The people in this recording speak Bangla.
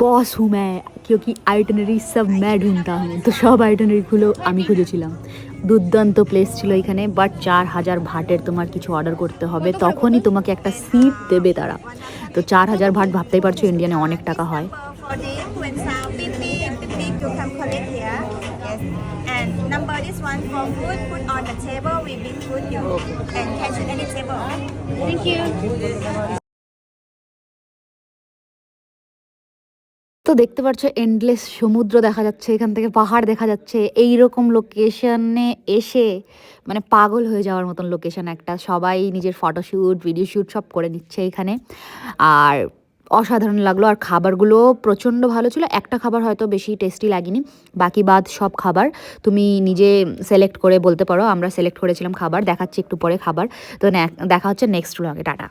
बॉस हूँ मैं, क्योंकि आइटनाরি सब मैं ढूंढता हूँ। তো সব আইটেনারিগুলো আমি খুঁজেছিলাম। দুর্দান্ত প্লেস ছিল এখানে, বাট 4000 ভাটের তোমার কিছু অর্ডার করতে হবে, তখনই তোমাকে একটা সিট দেবে তারা। তো 4000 ভাট ভাবতেই পারছো ইন্ডিয়ানে অনেক টাকা হয়। And number this one for food, put on the table, we will put you and catch it any table. Thank you. তো দেখতে পাচ্ছ এন্ডলেস সমুদ্র দেখা যাচ্ছে, এখান থেকে পাহাড় দেখা যাচ্ছে। এই রকম লোকেশনে এসে মানে পাগল হয়ে যাওয়ার মতন লোকেশন একটা। সবাই নিজের ফটোশ্যুট ভিডিও শ্যুট সব করে নিচ্ছে এখানে। আর অসাধারণ লাগলো। আর খাবারগুলো প্রচণ্ড ভালো ছিল। একটা খাবার হয়তো বেশি টেস্টি লাগেনি, বাকি বাদ সব খাবার তুমি নিজে সিলেক্ট করে বলতে পারো। আমরা সিলেক্ট করেছিলাম খাবার, দেখাচ্ছি একটু পরে খাবার। তো দেখা হচ্ছে নেক্সট ব্লগে। টাটা।